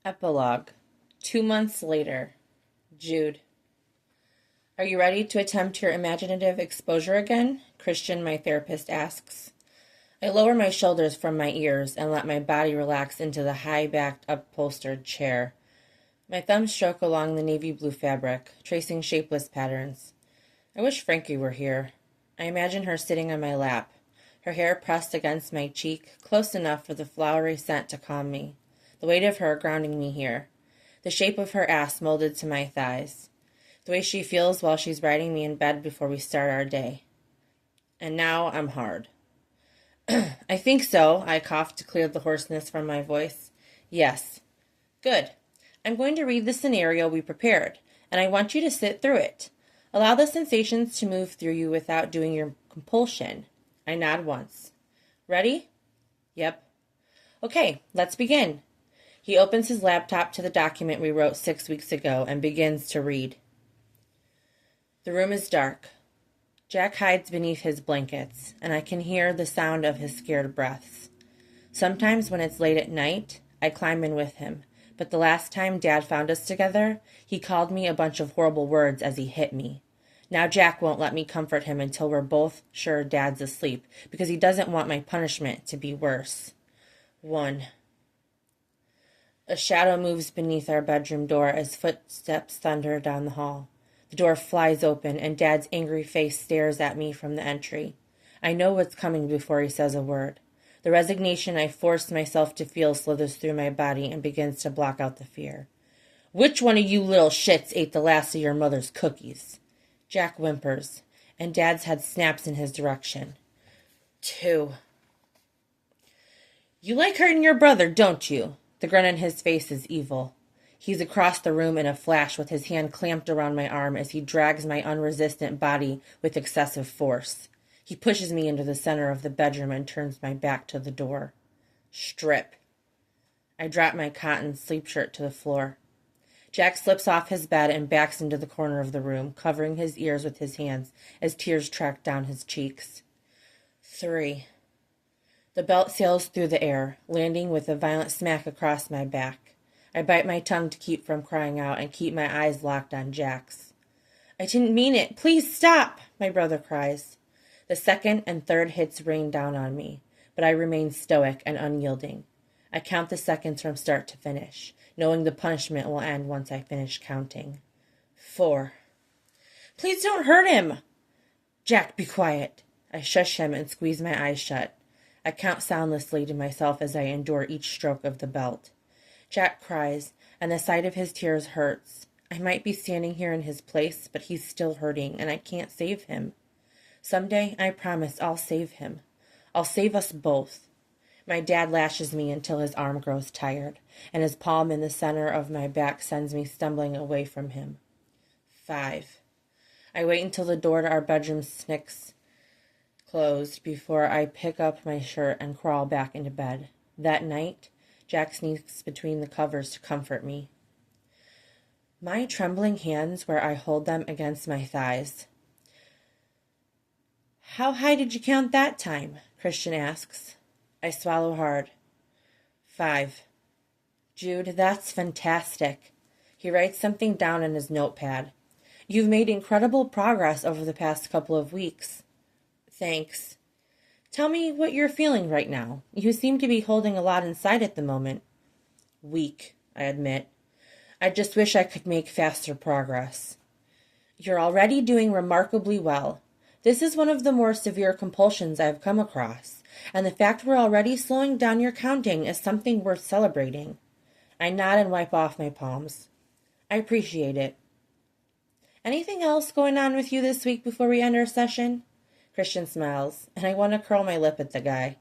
Epilogue. 2 months later. Jude. Are you ready to attempt your imaginative exposure again? Christian, my therapist, asks. I lower my shoulders from my ears and let my body relax into the high-backed, upholstered chair. My thumbs stroke along the navy blue fabric, tracing shapeless patterns. I wish Frankie were here. I imagine her sitting on my lap, her hair pressed against my cheek, close enough for the flowery scent to calm me. The weight of her grounding me here. The shape of her ass molded to my thighs. The way she feels while she's riding me in bed before we start our day. And now I'm hard. I think so, I coughed to clear the hoarseness from my voice. Yes. Good. I'm going to read the scenario we prepared, and I want you to sit through it. Allow the sensations to move through you without doing your compulsion. I nod once. Ready? Yep. Okay, let's begin. He opens his laptop to the document we wrote 6 weeks ago and begins to read. The room is dark. Jack hides beneath his blankets, and I can hear the sound of his scared breaths. Sometimes when it's late at night, I climb in with him, but the last time Dad found us together, he called me a bunch of horrible words as he hit me. Now Jack won't let me comfort him until we're both sure Dad's asleep, because he doesn't want my punishment to be worse. 1. A shadow moves beneath our bedroom door as footsteps thunder down the hall. The door flies open, and Dad's angry face stares at me from the entry. I know what's coming before he says a word. The resignation I forced myself to feel slithers through my body and begins to block out the fear. Which one of you little shits ate the last of your mother's cookies? Jack whimpers, and Dad's head snaps in his direction. 2. You like hurting your brother, don't you? The grin on his face is evil. He's across the room in a flash with his hand clamped around my arm as he drags my unresistant body with excessive force. He pushes me into the center of the bedroom and turns my back to the door. Strip. I drop my cotton sleep shirt to the floor. Jack slips off his bed and backs into the corner of the room, covering his ears with his hands as tears track down his cheeks. 3. The belt sails through the air, landing with a violent smack across my back. I bite my tongue to keep from crying out and keep my eyes locked on Jack's. I didn't mean it. Please stop, my brother cries. The second and third hits rain down on me, but I remain stoic and unyielding. I count the seconds from start to finish, knowing the punishment will end once I finish counting. 4. Please don't hurt him. Jack, be quiet. I shush him and squeeze my eyes shut. I count soundlessly to myself as I endure each stroke of the belt. Jack cries, and the sight of his tears hurts. I might be standing here in his place, but he's still hurting, and I can't save him. Someday, I promise I'll save him. I'll save us both. My dad lashes me until his arm grows tired, and his palm in the center of my back sends me stumbling away from him. 5. I wait until the door to our bedroom snicks closed before I pick up my shirt and crawl back into bed. That night, Jack sneaks between the covers to comfort me. My trembling hands where I hold them against my thighs. How high did you count that time? Christian asks. I swallow hard. 5. Jude, that's fantastic. He writes something down on his notepad. You've made incredible progress over the past couple of weeks. Thanks. Tell me what you're feeling right now. You seem to be holding a lot inside at the moment. Weak, I admit. I just wish I could make faster progress. You're already doing remarkably well. This is one of the more severe compulsions I've come across, and the fact we're already slowing down your counting is something worth celebrating. I nod and wipe off my palms. I appreciate it. Anything else going on with you this week before we end our session? Christian smiles, and I want to curl my lip at the guy.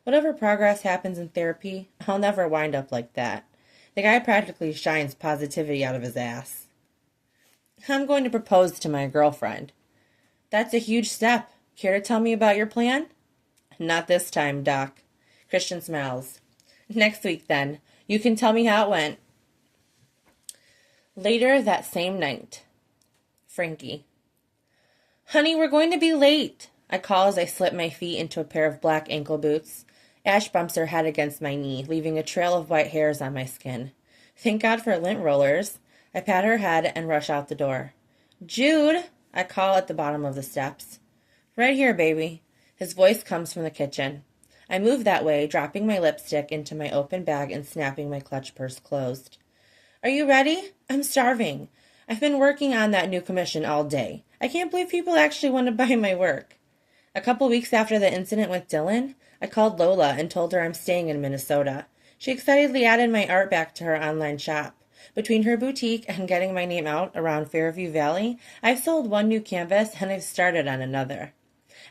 Whatever progress happens in therapy, I'll never wind up like that. The guy practically shines positivity out of his ass. I'm going to propose to my girlfriend. That's a huge step. Care to tell me about your plan? Not this time, Doc. Christian smiles. Next week, then. You can tell me how it went. Later that same night. Frankie. Honey, we're going to be late. I call as I slip my feet into a pair of black ankle boots. Ash bumps her head against my knee, leaving a trail of white hairs on my skin. Thank God for lint rollers. I pat her head and rush out the door. Jude, I call at the bottom of the steps. Right here, baby. His voice comes from the kitchen. I move that way, dropping my lipstick into my open bag and snapping my clutch purse closed. Are you ready? I'm starving. I've been working on that new commission all day. I can't believe people actually want to buy my work. A couple weeks after the incident with Dylan, I called Lola and told her I'm staying in Minnesota. She excitedly added my art back to her online shop. Between her boutique and getting my name out around Fairview Valley, I've sold one new canvas and I've started on another.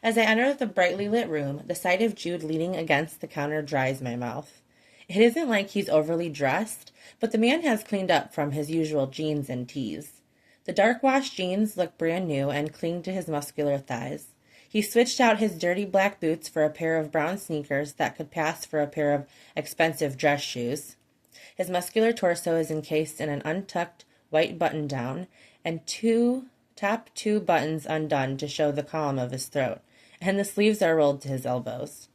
As I enter the brightly lit room, the sight of Jude leaning against the counter dries my mouth. It isn't like he's overly dressed, but the man has cleaned up from his usual jeans and tees. The dark-washed jeans look brand new and cling to his muscular thighs. He switched out his dirty black boots for a pair of brown sneakers that could pass for a pair of expensive dress shoes. His muscular torso is encased in an untucked white button-down and top two buttons undone to show the column of his throat, and the sleeves are rolled to his elbows.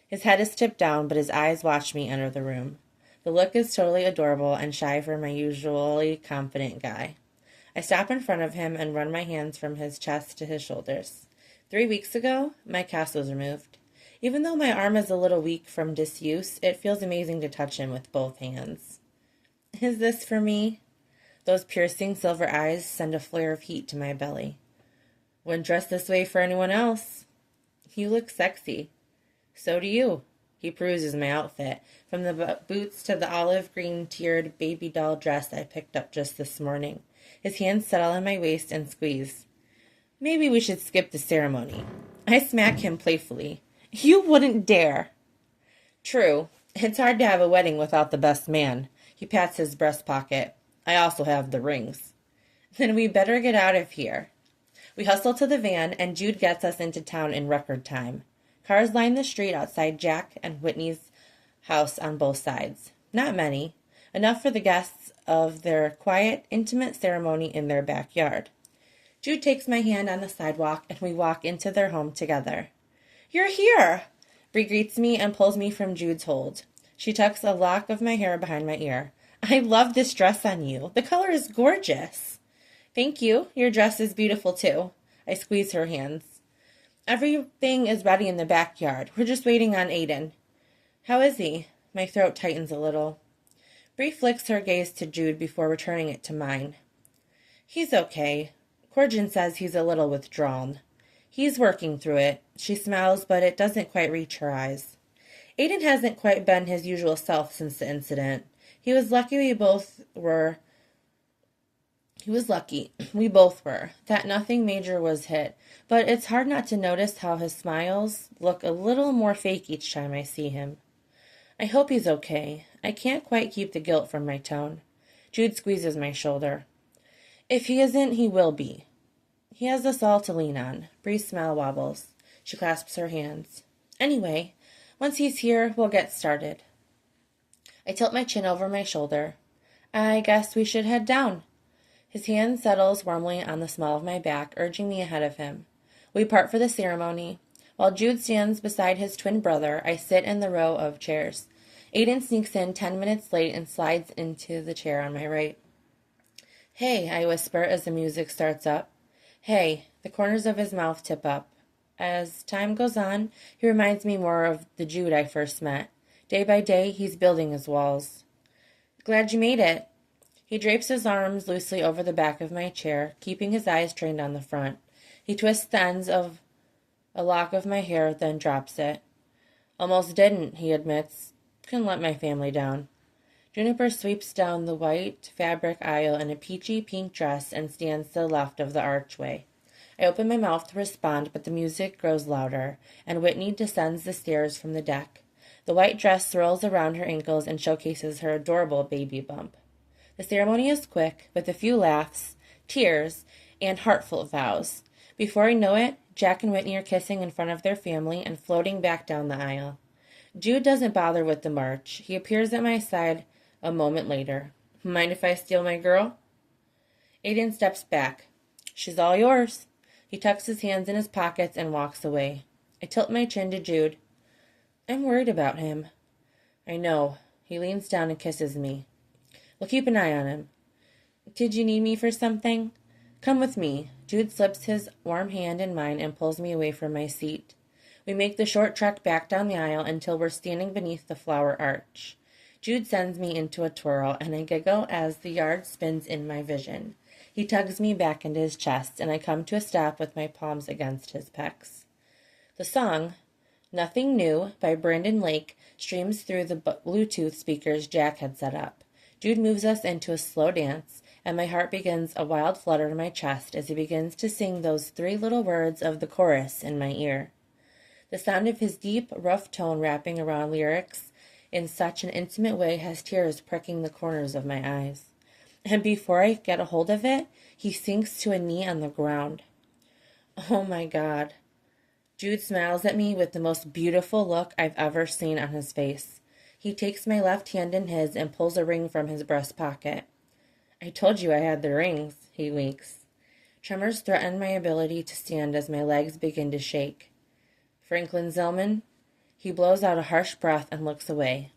His head is tipped down, but his eyes watch me enter the room. The look is totally adorable and shy for my usually confident guy. I stop in front of him and run my hands from his chest to his shoulders. 3 weeks ago, my cast was removed. Even though my arm is a little weak from disuse, it feels amazing to touch him with both hands. Is this for me? Those piercing silver eyes send a flare of heat to my belly. Wouldn't dress this way for anyone else. You look sexy. So do you. He peruses my outfit, from the boots to the olive green tiered baby doll dress I picked up just this morning. His hands settle on my waist and squeeze. Maybe we should skip the ceremony. I smack him playfully. You wouldn't dare. True. It's hard to have a wedding without the best man. He pats his breast pocket. I also have the rings. Then we better get out of here. We hustle to the van, and Jude gets us into town in record time. Cars line the street outside Jack and Whitney's house on both sides. Not many. Enough for the guests of their quiet, intimate ceremony in their backyard. Jude takes my hand on the sidewalk, and we walk into their home together. You're here! Bree greets me and pulls me from Jude's hold. She tucks a lock of my hair behind my ear. I love this dress on you. The color is gorgeous. Thank you. Your dress is beautiful, too. I squeeze her hands. Everything is ready in the backyard. We're just waiting on Aiden. How is he? My throat tightens a little. Bree flicks her gaze to Jude before returning it to mine. He's okay. Corjan says he's a little withdrawn. He's working through it. She smiles, but it doesn't quite reach her eyes. Aiden hasn't quite been his usual self since the incident. He was lucky we both were, that nothing major was hit, but it's hard not to notice how his smiles look a little more fake each time I see him. I hope he's okay. I can't quite keep the guilt from my tone. Jude squeezes my shoulder. If he isn't, he will be. He has us all to lean on. Bree's smile wobbles. She clasps her hands. Anyway, once he's here, we'll get started. I tilt my chin over my shoulder. I guess we should head down. His hand settles warmly on the small of my back, urging me ahead of him. We part for the ceremony. While Jude stands beside his twin brother, I sit in the row of chairs. Aiden sneaks in 10 minutes late and slides into the chair on my right. Hey, I whisper as the music starts up. Hey, the corners of his mouth tip up. As time goes on, he reminds me more of the Jude I first met. Day by day, he's building his walls. Glad you made it. He drapes his arms loosely over the back of my chair, keeping his eyes trained on the front. He twists the ends of a lock of my hair, then drops it. Almost didn't, he admits. Couldn't let my family down. Juniper sweeps down the white fabric aisle in a peachy pink dress and stands to the left of the archway. I open my mouth to respond, but the music grows louder, and Whitney descends the stairs from the deck. The white dress swirls around her ankles and showcases her adorable baby bump. The ceremony is quick, with a few laughs, tears, and heartfelt vows. Before I know it, Jack and Whitney are kissing in front of their family and floating back down the aisle. Jude doesn't bother with the march. He appears at my side a moment later. Mind if I steal my girl? Aiden steps back. She's all yours. He tucks his hands in his pockets and walks away. I tilt my chin to Jude. I'm worried about him. I know. He leans down and kisses me. We'll keep an eye on him. Did you need me for something? Come with me. Jude slips his warm hand in mine and pulls me away from my seat. We make the short trek back down the aisle until we're standing beneath the flower arch. Jude sends me into a twirl, and I giggle as the yard spins in my vision. He tugs me back into his chest, and I come to a stop with my palms against his pecs. The song, Nothing New, by Brandon Lake, streams through the Bluetooth speakers Jack had set up. Jude moves us into a slow dance, and my heart begins a wild flutter in my chest as he begins to sing those 3 little words of the chorus in my ear. The sound of his deep, rough tone wrapping around lyrics in such an intimate way has tears pricking the corners of my eyes. And before I get a hold of it, he sinks to a knee on the ground. Oh my God. Jude smiles at me with the most beautiful look I've ever seen on his face. He takes my left hand in his and pulls a ring from his breast pocket. I told you I had the rings, he winks. Tremors threaten my ability to stand as my legs begin to shake. Franklin Zillman? He blows out a harsh breath and looks away.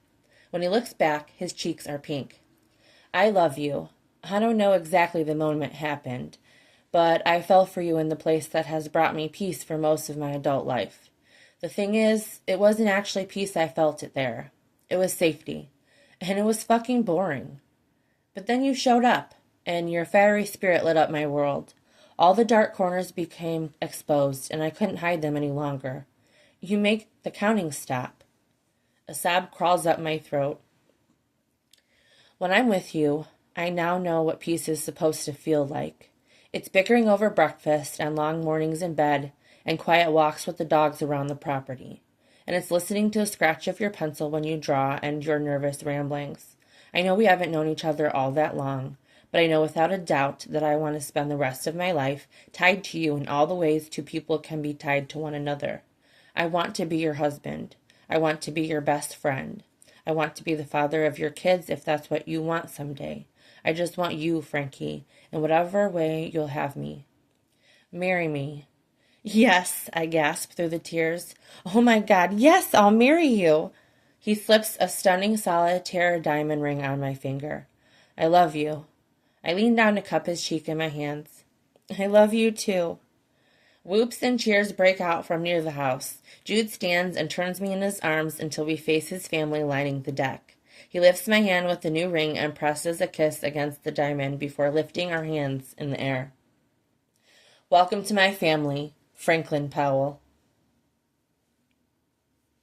When he looks back, his cheeks are pink. I love you. I don't know exactly the moment it happened, but I fell for you in the place that has brought me peace for most of my adult life. The thing is, it wasn't actually peace I felt it there. It was safety. And it was fucking boring. But then you showed up, and your fiery spirit lit up my world. All the dark corners became exposed, and I couldn't hide them any longer. You make the counting stop. A sob crawls up my throat. When I'm with you, I now know what peace is supposed to feel like. It's bickering over breakfast and long mornings in bed and quiet walks with the dogs around the property. And it's listening to the scratch of your pencil when you draw and your nervous ramblings. I know we haven't known each other all that long, but I know without a doubt that I want to spend the rest of my life tied to you in all the ways 2 people can be tied to one another. I want to be your husband. I want to be your best friend. I want to be the father of your kids if that's what you want someday. I just want you, Frankie, in whatever way you'll have me. Marry me. Yes, I gasp through the tears. Oh my God, yes, I'll marry you. He slips a stunning solitaire diamond ring on my finger. I love you. I lean down to cup his cheek in my hands. I love you too. Whoops and cheers break out from near the house. Jude stands and turns me in his arms until we face his family lining the deck. He lifts my hand with the new ring and presses a kiss against the diamond before lifting our hands in the air. Welcome to my family, Franklin Powell.